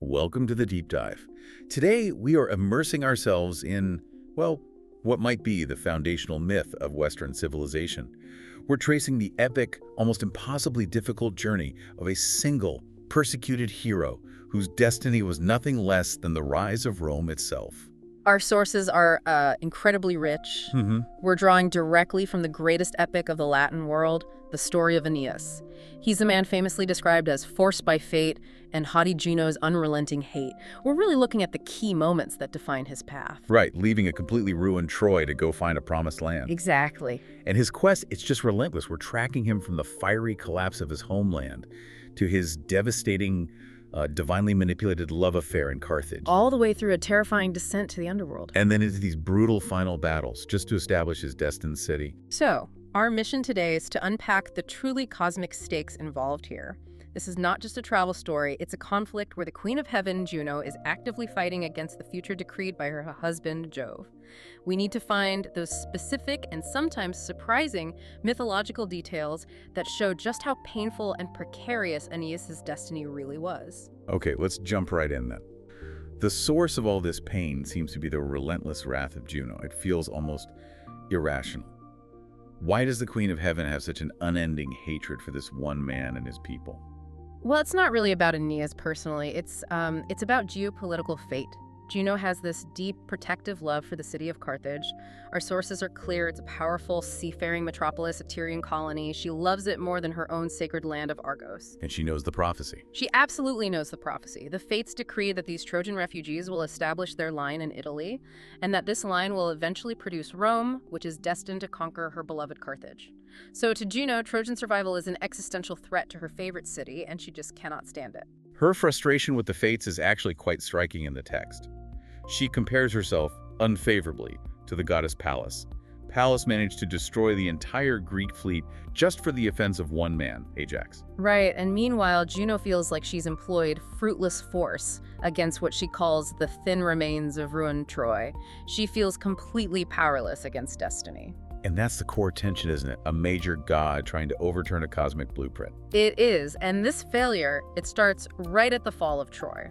Welcome to the deep dive. Today, we are immersing ourselves in, well, what might be the foundational myth of Western civilization. We're tracing the epic, almost impossibly difficult journey of a single, persecuted hero whose destiny was nothing less than the rise of Rome itself. Our sources are incredibly rich. We're drawing directly from the greatest epic of the Latin world, the story of Aeneas. He's a man famously described as forced by fate and haughty Juno's unrelenting hate. We're really looking at the key moments that define his path. Right, leaving a completely ruined Troy to go find a promised land. Exactly. And his quest, it's just relentless. We're tracking him from the fiery collapse of his homeland to his devastating, divinely manipulated love affair in Carthage. All the way through a terrifying descent to the underworld. And then into these brutal final battles, just to establish his destined city. So, our mission today is to unpack the truly cosmic stakes involved here. This is not just a travel story, it's a conflict where the Queen of Heaven, Juno, is actively fighting against the future decreed by her husband, Jove. We need to find those specific and sometimes surprising mythological details that show just how painful and precarious Aeneas' destiny really was. Okay, let's jump right in then. The source of all this pain seems to be the relentless wrath of Juno. It feels almost irrational. Why does the Queen of Heaven have such an unending hatred for this one man and his people? Well, it's not really about Aeneas personally. It's about geopolitical fate. Juno has this deep, protective love for the city of Carthage. Our sources are clear. It's a powerful, seafaring metropolis, a Tyrian colony. She loves it more than her own sacred land of Argos. And she knows the prophecy. She absolutely knows the prophecy. The fates decree that these Trojan refugees will establish their line in Italy, and that this line will eventually produce Rome, which is destined to conquer her beloved Carthage. So to Juno, Trojan survival is an existential threat to her favorite city, and she just cannot stand it. Her frustration with the fates is actually quite striking in the text. She compares herself unfavorably to the goddess Pallas. Pallas managed to destroy the entire Greek fleet just for the offense of one man, Ajax. Right, and meanwhile, Juno feels like she's employed fruitless force against what she calls the thin remains of ruined Troy. She feels completely powerless against destiny. And that's the core tension, isn't it? A major god trying to overturn a cosmic blueprint. It is, and this failure, it starts right at the fall of Troy.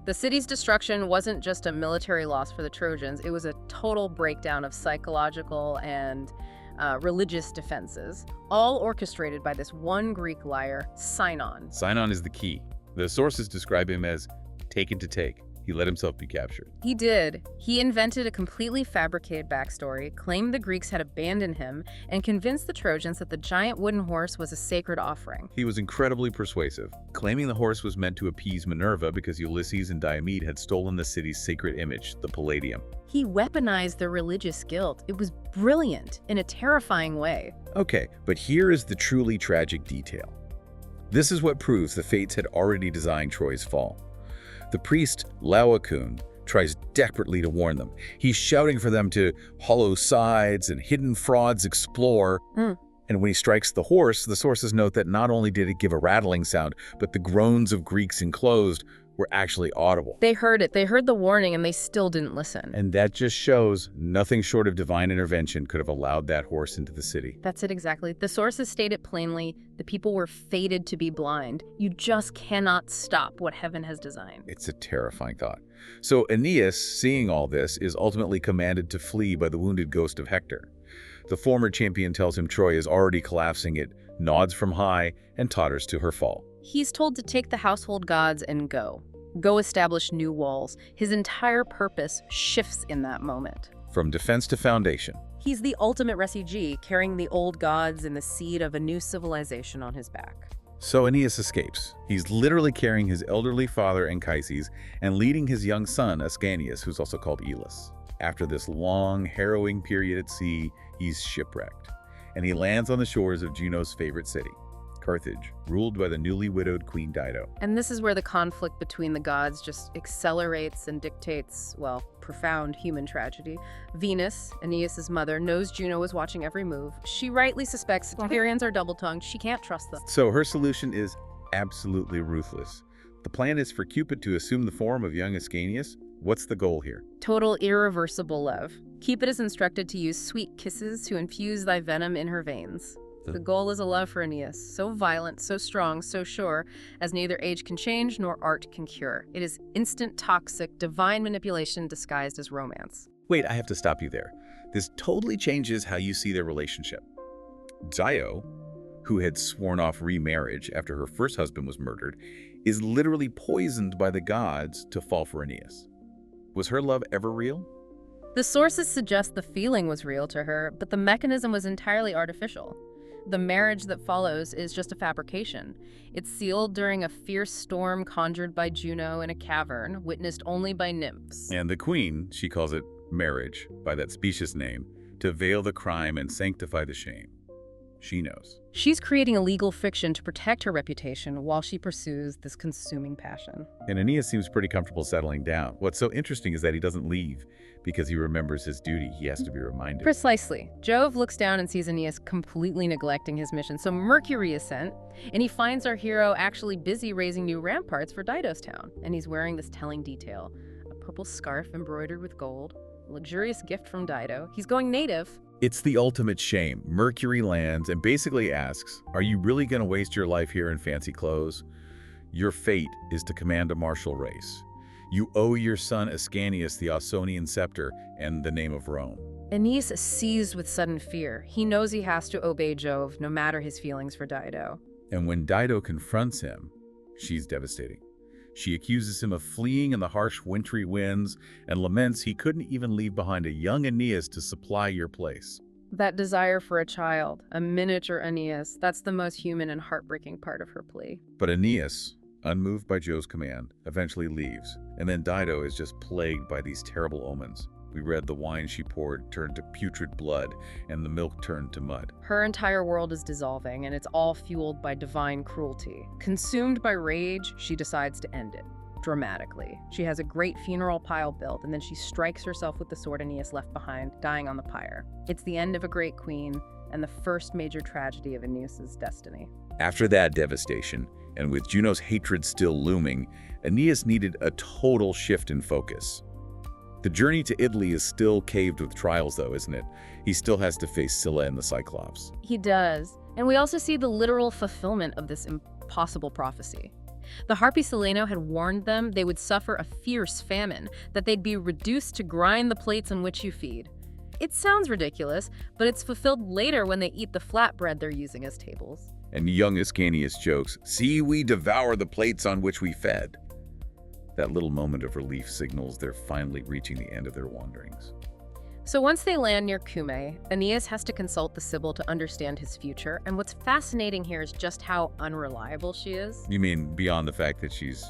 The city's destruction wasn't just a military loss for the Trojans, it was a total breakdown of psychological and religious defenses, all orchestrated by this one Greek liar, Sinon. Sinon is the key. The sources describe him as taken to take. He let himself be captured. He did. He invented a completely fabricated backstory, claimed the Greeks had abandoned him, and convinced the Trojans that the giant wooden horse was a sacred offering. He was incredibly persuasive, claiming the horse was meant to appease Minerva because Ulysses and Diomed had stolen the city's sacred image, the Palladium. He weaponized their religious guilt. It was brilliant, in a terrifying way. Okay, but here is the truly tragic detail. This is what proves the fates had already designed Troy's fall. The priest, Laocoon, tries desperately to warn them. He's shouting for them to hollow sides and hidden frauds explore. And when he strikes the horse, the sources note that not only did it give a rattling sound, but the groans of Greeks enclosed were actually audible. They heard it. They heard the warning, and they still didn't listen. And that just shows nothing short of divine intervention could have allowed that horse into the city. That's it exactly. The sources state it plainly. The people were fated to be blind. You just cannot stop what heaven has designed. It's a terrifying thought. So Aeneas, seeing all this, is ultimately commanded to flee by the wounded ghost of Hector. The former champion tells him Troy is already collapsing. It nods from high and totters to her fall. He's told to take the household gods and go. Go establish new walls. His entire purpose shifts in that moment. From defense to foundation. He's the ultimate refugee, carrying the old gods and the seed of a new civilization on his back. So Aeneas escapes. He's literally carrying his elderly father Anchises and leading his young son Ascanius, who's also called Elis. After this long, harrowing period at sea, he's shipwrecked. And he lands on the shores of Juno's favorite city, Carthage, ruled by the newly widowed Queen Dido. And this is where the conflict between the gods just accelerates and dictates, well, profound human tragedy. Venus, Aeneas' mother, knows Juno is watching every move. She rightly suspects Tyrians are double-tongued. She can't trust them. So her solution is absolutely ruthless. The plan is for Cupid to assume the form of young Ascanius. What's the goal here? Total irreversible love. Cupid is instructed to use sweet kisses to infuse thy venom in her veins. The goal is a love for Aeneas, so violent, so strong, so sure, as neither age can change nor art can cure. It is instant, toxic, divine manipulation disguised as romance. Wait, I have to stop you there. This totally changes how you see their relationship. Dio, who had sworn off remarriage after her first husband was murdered, is literally poisoned by the gods to fall for Aeneas. Was her love ever real? The sources suggest the feeling was real to her, but the mechanism was entirely artificial. The marriage that follows is just a fabrication. It's sealed during a fierce storm conjured by Juno in a cavern, witnessed only by nymphs. And the queen, she calls it marriage, by that specious name, to veil the crime and sanctify the shame. She knows. She's creating a legal fiction to protect her reputation while she pursues this consuming passion. And Aeneas seems pretty comfortable settling down. What's so interesting is that he doesn't leave because he remembers his duty. He has to be reminded. Precisely. Jove looks down and sees Aeneas completely neglecting his mission, so Mercury is sent, and he finds our hero actually busy raising new ramparts for Dido's town. And he's wearing this telling detail: a purple scarf embroidered with gold, a luxurious gift from Dido. He's going native. It's the ultimate shame. Mercury lands and basically asks, are you really going to waste your life here in fancy clothes? Your fate is to command a martial race. You owe your son Ascanius the Ausonian scepter and the name of Rome. Aeneas is seized with sudden fear. He knows he has to obey Jove, no matter his feelings for Dido. And when Dido confronts him, she's devastating. She accuses him of fleeing in the harsh wintry winds and laments he couldn't even leave behind a young Aeneas to supply your place. That desire for a child, a miniature Aeneas, that's the most human and heartbreaking part of her plea. But Aeneas, unmoved by Jove's command, eventually leaves, and then Dido is just plagued by these terrible omens. We read the wine she poured turned to putrid blood, and the milk turned to mud. Her entire world is dissolving, and it's all fueled by divine cruelty. Consumed by rage, she decides to end it, dramatically. She has a great funeral pile built, and then she strikes herself with the sword Aeneas left behind, dying on the pyre. It's the end of a great queen, and the first major tragedy of Aeneas' destiny. After that devastation, and with Juno's hatred still looming, Aeneas needed a total shift in focus. The journey to Italy is still caved with trials, though, isn't it? He still has to face Scylla and the Cyclops. He does. And we also see the literal fulfillment of this impossible prophecy. The Harpy Celaeno had warned them they would suffer a fierce famine, that they'd be reduced to grind the plates on which you feed. It sounds ridiculous, but it's fulfilled later when they eat the flatbread they're using as tables. And young Ascanius jokes, "See, we devour the plates on which we fed." That little moment of relief signals they're finally reaching the end of their wanderings. So once they land near Cumae, Aeneas has to consult the Sibyl to understand his future, and what's fascinating here is just how unreliable she is. You mean beyond the fact that she's,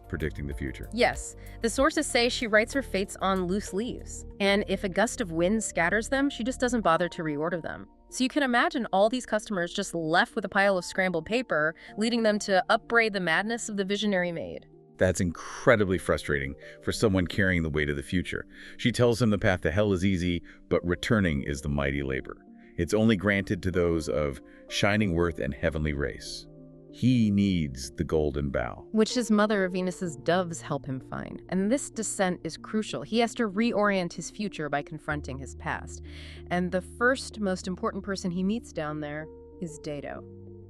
predicting the future? Yes. The sources say she writes her fates on loose leaves, and if a gust of wind scatters them, she just doesn't bother to reorder them. So you can imagine all these customers just left with a pile of scrambled paper, leading them to upbraid the madness of the visionary maid. That's incredibly frustrating for someone carrying the weight of the future. She tells him the path to hell is easy, but returning is the mighty labor. It's only granted to those of shining worth and heavenly race. He needs the golden bough, which his mother Venus's doves help him find. And this descent is crucial. He has to reorient his future by confronting his past. And the first, most important person he meets down there is Dido.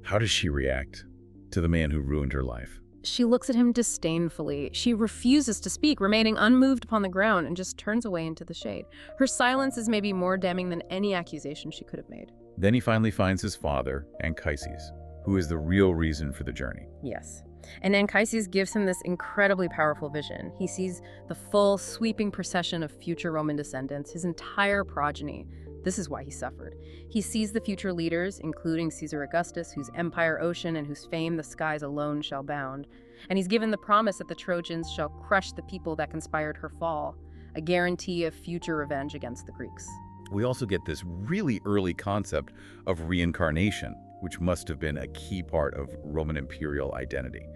How does she react to the man who ruined her life? She looks at him disdainfully. She refuses to speak, remaining unmoved upon the ground, and just turns away into the shade. Her silence is maybe more damning than any accusation she could have made. Then he finally finds his father, Anchises, who is the real reason for the journey. Yes. And Anchises gives him this incredibly powerful vision. He sees the full, sweeping procession of future Roman descendants, his entire progeny. This is why he suffered. He sees the future leaders, including Caesar Augustus, whose empire ocean and whose fame the skies alone shall bound. And he's given the promise that the Trojans shall crush the people that conspired her fall, a guarantee of future revenge against the Greeks. We also get this really early concept of reincarnation, which must have been a key part of Roman imperial identity.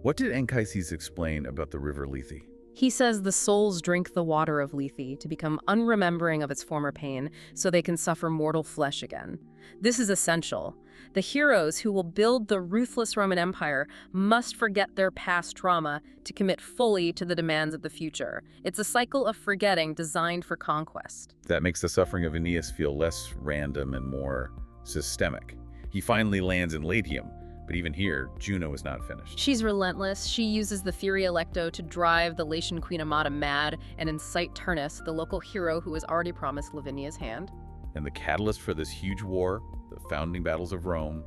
What did Anchises explain about the river Lethe? He says the souls drink the water of Lethe to become unremembering of its former pain so they can suffer mortal flesh again. This is essential. The heroes who will build the ruthless Roman Empire must forget their past trauma to commit fully to the demands of the future. It's a cycle of forgetting designed for conquest. That makes the suffering of Aeneas feel less random and more systemic. He finally lands in Latium, but even here, Juno is not finished. She's relentless. She uses the Fury Electo to drive the Latian Queen Amata mad and incite Turnus, the local hero who has already promised Lavinia's hand. And the catalyst for this huge war, the founding battles of Rome,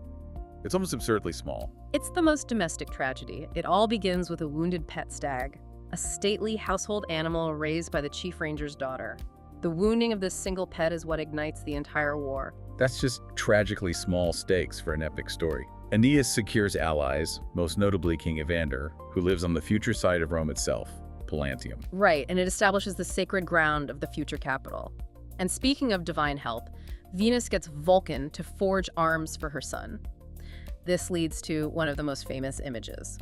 it's almost absurdly small. It's the most domestic tragedy. It all begins with a wounded pet stag, a stately household animal raised by the chief ranger's daughter. The wounding of this single pet is what ignites the entire war. That's just tragically small stakes for an epic story. Aeneas secures allies, most notably King Evander, who lives on the future side of Rome itself, Pallanteum. Right, and it establishes the sacred ground of the future capital. And speaking of divine help, Venus gets Vulcan to forge arms for her son. This leads to one of the most famous images: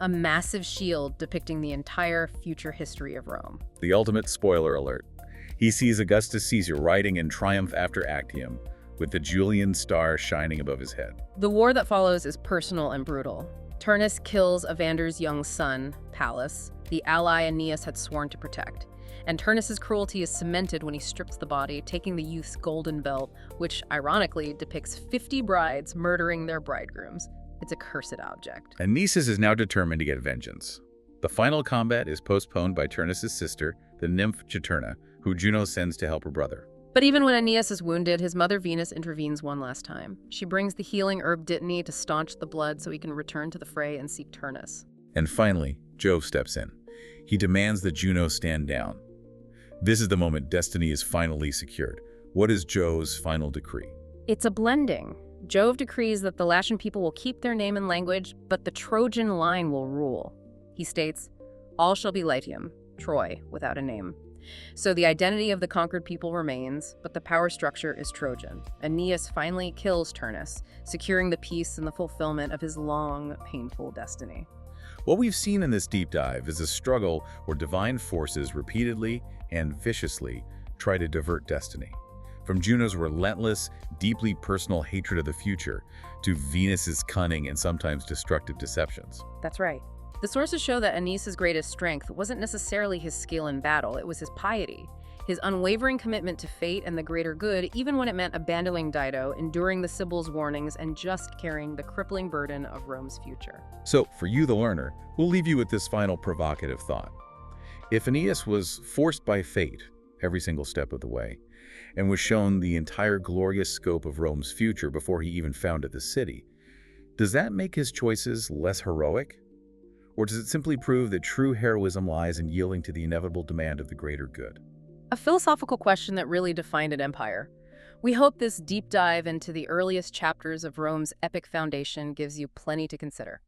a massive shield depicting the entire future history of Rome. The ultimate spoiler alert. He sees Augustus Caesar riding in triumph after Actium, with the Julian star shining above his head. The war that follows is personal and brutal. Turnus kills Evander's young son, Pallas, the ally Aeneas had sworn to protect. And Turnus's cruelty is cemented when he strips the body, taking the youth's golden belt, which ironically depicts 50 brides murdering their bridegrooms. It's a cursed object. Aeneas is now determined to get vengeance. The final combat is postponed by Turnus's sister, the nymph Juturna, who Juno sends to help her brother. But even when Aeneas is wounded, his mother Venus intervenes one last time. She brings the healing herb Dittany to staunch the blood so he can return to the fray and seek Turnus. And finally, Jove steps in. He demands that Juno stand down. This is the moment destiny is finally secured. What is Jove's final decree? It's a blending. Jove decrees that the Latian people will keep their name and language, but the Trojan line will rule. He states, "All shall be Latium, Troy, without a name." So the identity of the conquered people remains, but the power structure is Trojan. Aeneas finally kills Turnus, securing the peace and the fulfillment of his long, painful destiny. What we've seen in this deep dive is a struggle where divine forces repeatedly and viciously try to divert destiny. From Juno's relentless, deeply personal hatred of the future to Venus's cunning and sometimes destructive deceptions. That's right. The sources show that Aeneas' greatest strength wasn't necessarily his skill in battle, it was his piety, his unwavering commitment to fate and the greater good, even when it meant abandoning Dido, enduring the Sibyl's warnings, and just carrying the crippling burden of Rome's future. So, for you, the learner, we'll leave you with this final provocative thought. If Aeneas was forced by fate every single step of the way, and was shown the entire glorious scope of Rome's future before he even founded the city, does that make his choices less heroic? Or does it simply prove that true heroism lies in yielding to the inevitable demand of the greater good? A philosophical question that really defined an empire. We hope this deep dive into the earliest chapters of Rome's epic foundation gives you plenty to consider.